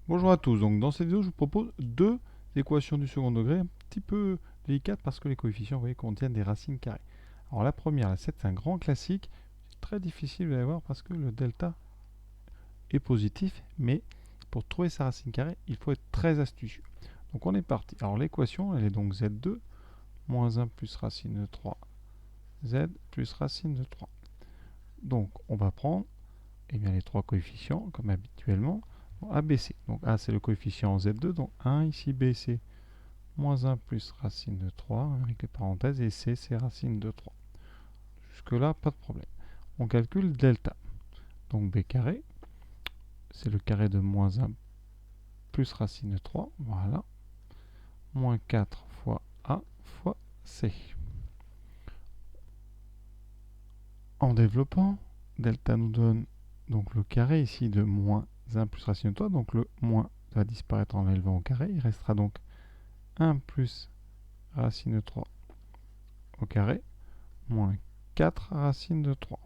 Bonjour à tous, donc dans cette vidéo je vous propose deux équations du second degré un petit peu délicates parce que les coefficients vous voyez, contiennent des racines carrées. Alors la première, la 7, c'est un grand classique, c'est très difficile vous allez voir parce que le delta est positif, mais pour trouver sa racine carrée, il faut être très astucieux. Donc on est parti. Alors l'équation, elle est donc z2 moins 1 plus racine de 3 z plus racine de 3. Donc on va prendre bien, les trois coefficients comme habituellement. A, B, C. Donc A c'est le coefficient Z2, donc 1 ici, B c'est moins 1 plus racine de 3 avec les parenthèses, et C c'est racine de 3. Jusque là, pas de problème. On calcule delta. Donc B carré, c'est le carré de moins 1 plus racine de 3, voilà, moins 4 fois A fois C. En développant, delta nous donne donc le carré ici de moins 1 plus racine de 3, donc le moins va disparaître en l'élevant au carré, il restera donc 1 plus racine de 3 au carré, moins 4 racine de 3.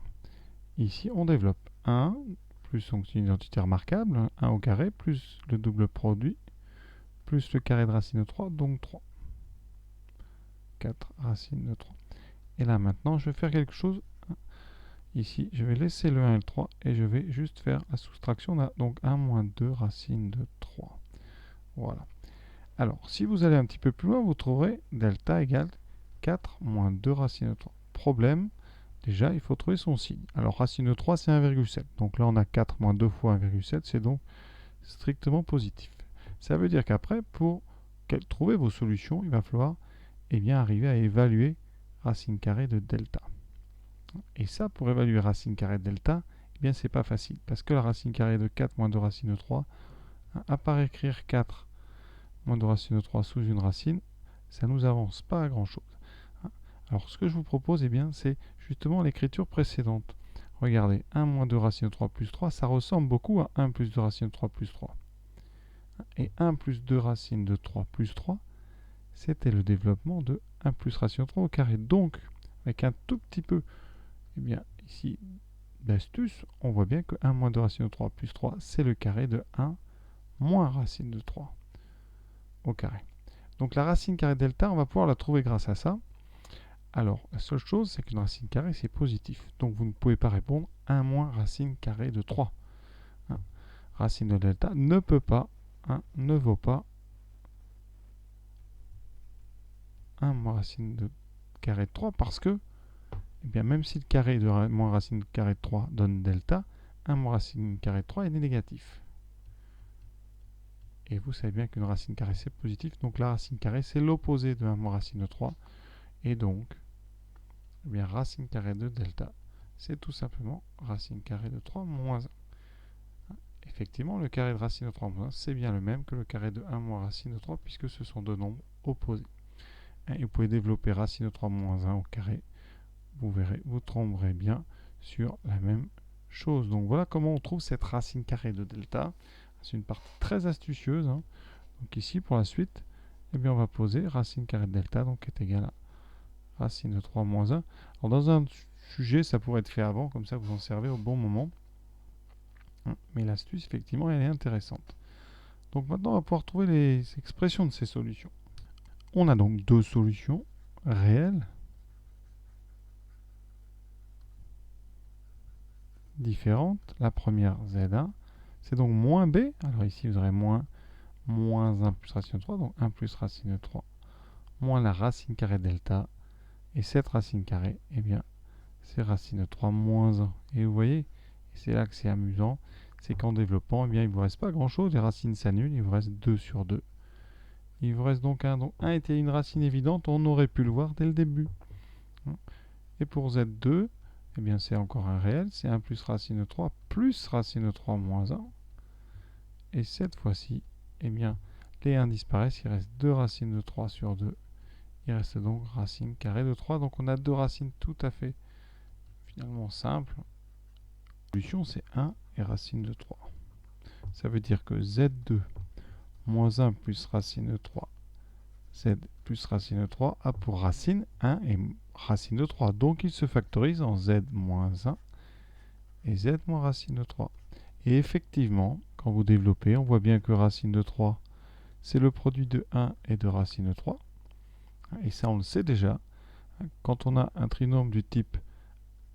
Ici, on développe 1, plus donc une identité remarquable, 1 au carré, plus le double produit, plus le carré de racine de 3, donc 3. 4 racine de 3. Et là, maintenant, je vais faire quelque chose. Ici, je vais laisser le 1 et le 3, et je vais juste faire la soustraction. On a donc 1 moins 2 racine de 3. Voilà. Alors, si vous allez un petit peu plus loin, vous trouverez delta égale 4 moins 2 racine de 3. Problème, déjà, il faut trouver son signe. Alors, racine de 3, c'est 1,7. Donc là, on a 4 moins 2 fois 1,7, c'est donc strictement positif. Ça veut dire qu'après, pour trouver vos solutions, il va falloir arriver à évaluer racine carrée de delta. Et ça, pour évaluer racine carrée de delta, c'est pas facile. Parce que la racine carrée de 4 moins 2 racine de 3, à part écrire 4 moins 2 racine de 3 sous une racine, ça ne nous avance pas à grand chose. Alors ce que je vous propose, c'est justement l'écriture précédente. Regardez, 1 moins 2 racine de 3 plus 3, ça ressemble beaucoup à 1 plus 2 racine de 3 plus 3. Et 1 plus 2 racine de 3 plus 3, c'était le développement de 1 plus racine de 3 au carré. Donc, avec un tout petit peu, ici, d'astuce, on voit bien que 1 moins 2 racine de 3 plus 3, c'est le carré de 1 moins racine de 3 au carré. Donc la racine carrée delta, on va pouvoir la trouver grâce à ça. Alors, la seule chose, c'est qu'une racine carrée, c'est positif. Donc vous ne pouvez pas répondre 1 moins racine carrée de 3. Racine de delta ne peut pas, ne vaut pas 1 moins racine de carré de 3 parce que, même si le carré de moins racine carré de 3 donne delta, 1 moins racine carré de 3 est négatif. Et vous savez bien qu'une racine carrée, c'est positif. Donc la racine carrée, c'est l'opposé de 1 moins racine de 3. Et donc, racine carrée de delta, c'est tout simplement racine carrée de 3 moins 1. Effectivement, le carré de racine de 3 moins 1, c'est bien le même que le carré de 1 moins racine de 3, puisque ce sont deux nombres opposés. Et vous pouvez développer racine de 3 moins 1 au carré. Vous verrez, vous tomberez bien sur la même chose. Donc voilà comment on trouve cette racine carrée de delta. C'est une partie très astucieuse. Donc ici, pour la suite, on va poser racine carrée de delta, donc est égal à racine de 3 moins 1. Alors dans un sujet, ça pourrait être fait avant, comme ça vous en servez au bon moment. Mais l'astuce, effectivement, elle est intéressante. Donc maintenant, on va pouvoir trouver les expressions de ces solutions. On a donc deux solutions réelles, différentes. La première, Z1, c'est donc moins B. Alors ici, vous aurez moins 1 plus racine de 3, donc 1 plus racine de 3, moins la racine carrée delta. Et cette racine carrée, c'est racine de 3 moins 1. Et vous voyez, c'est là que c'est amusant, c'est qu'en développant, il ne vous reste pas grand-chose, les racines s'annulent, il vous reste 2 sur 2. Il vous reste donc 1. Donc 1 était une racine évidente, on aurait pu le voir dès le début. Et pour Z2, c'est encore un réel, c'est 1 plus racine de 3 plus racine de 3 moins 1. Et cette fois-ci, les 1 disparaissent, il reste 2 racines de 3 sur 2. Il reste donc racine carrée de 3. Donc on a deux racines tout à fait finalement simples. La solution, c'est 1 et racine de 3. Ça veut dire que Z2 moins 1 plus racine de 3, Z plus racine de 3 a pour racine 1 et racine de 3. Donc il se factorise en Z moins 1 et Z moins racine de 3. Et effectivement, quand vous développez, on voit bien que racine de 3, c'est le produit de 1 et de racine de 3. Et ça, on le sait déjà. Quand on a un trinôme du type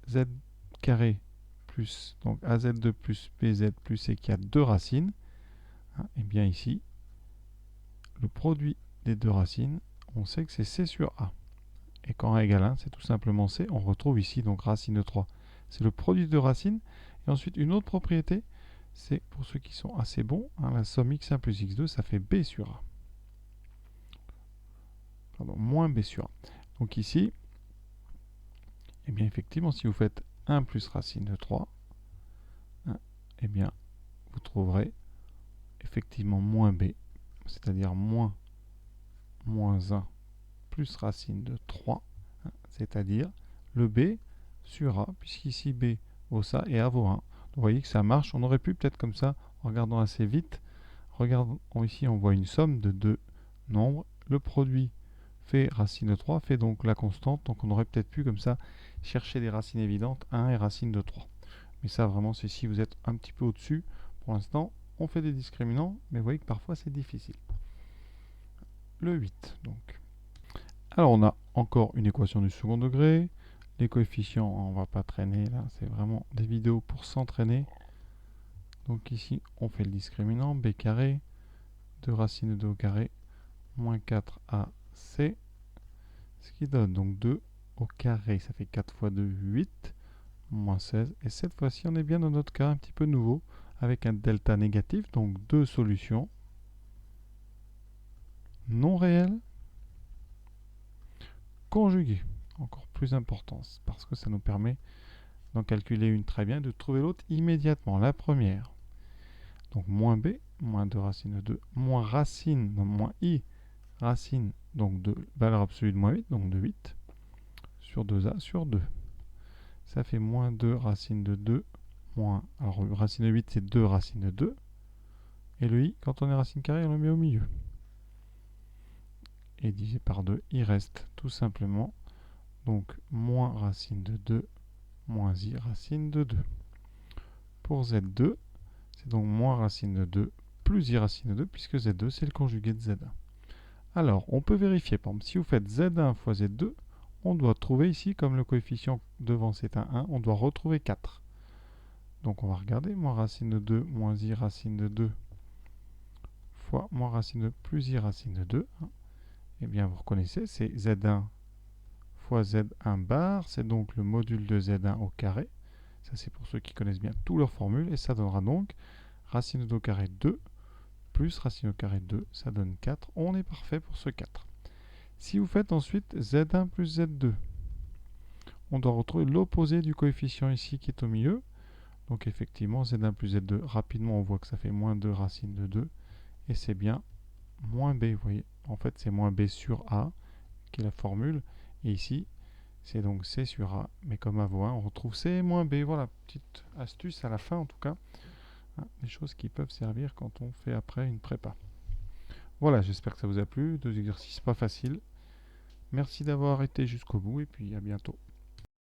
z carré plus donc az2 plus bz plus et qui a deux racines, et bien ici, le produit des deux racines, on sait que c'est c sur a. Et quand a égale 1, c'est tout simplement c. On retrouve ici donc racine de 3. C'est le produit de racines. Et ensuite, une autre propriété, c'est pour ceux qui sont assez bons, la somme x1 plus x2, ça fait b sur a. Pardon, moins b sur a. Donc ici, eh bien effectivement, si vous faites 1 plus racine de 3, eh bien, vous trouverez effectivement moins b, c'est-à-dire moins 1 plus racine de 3, c'est-à-dire le b sur a, puisqu'ici b vaut ça et a vaut 1. Donc, vous voyez que ça marche. On aurait pu peut-être comme ça, en regardant assez vite, regardons ici, on voit une somme de deux nombres. Le produit fait racine de 3, fait donc la constante. Donc on aurait peut-être pu comme ça chercher des racines évidentes, 1 et racine de 3. Mais ça vraiment c'est si vous êtes un petit peu au-dessus. Pour l'instant, on fait des discriminants, mais vous voyez que parfois c'est difficile. Le 8 donc. Alors on a encore une équation du second degré. Les coefficients, on ne va pas traîner là, c'est vraiment des vidéos pour s'entraîner. Donc ici, on fait le discriminant, b carré, 2 racine de 2 au carré, moins 4ac, ce qui donne donc 2 au carré, ça fait 4 fois 2, 8, moins 16. Et cette fois-ci, on est bien dans notre cas un petit peu nouveau, avec un delta négatif, donc deux solutions non réelles, conjuguées. Encore plus importance, parce que ça nous permet d'en calculer une très bien, de trouver l'autre immédiatement. La première, donc moins b, moins 2 racine de 2, moins racine, donc moins i, racine, donc de valeur absolue de moins 8, donc de 8, sur 2a sur 2. Ça fait moins 2 racine de 2, moins, alors racine de 8 c'est 2 racine de 2, et le i, quand on est racine carrée, on le met au milieu. Et divisé par 2, il reste tout simplement, donc moins racine de 2, moins i racine de 2. Pour z2, c'est donc moins racine de 2 plus i racine de 2, puisque z2 c'est le conjugué de z1. Alors, on peut vérifier, par exemple, si vous faites z1 fois z2, on doit trouver ici, comme le coefficient devant c'est un 1, on doit retrouver 4. Donc on va regarder, moins racine de 2 moins i racine de 2 fois moins racine de plus i racine de 2. Eh bien, vous reconnaissez, c'est z1 fois z1 bar, c'est donc le module de z1 au carré. Ça, c'est pour ceux qui connaissent bien toutes leurs formules, et ça donnera donc racine de 2 au carré 2 plus racine au carré 2, ça donne 4. On est parfait pour ce 4. Si vous faites ensuite z1 plus z2, on doit retrouver l'opposé du coefficient ici qui est au milieu. Donc effectivement, z1 plus z2, rapidement on voit que ça fait moins 2 racine de 2. Et c'est bien moins b, vous voyez. En fait, c'est moins b sur a, qui est la formule. Et ici, c'est donc c sur a. Mais comme a vaut 1, on retrouve c et moins b. Voilà, petite astuce à la fin en tout cas. Des choses qui peuvent servir quand on fait après une prépa. Voilà, j'espère que ça vous a plu. Deux exercices pas faciles. Merci d'avoir été jusqu'au bout et puis à bientôt.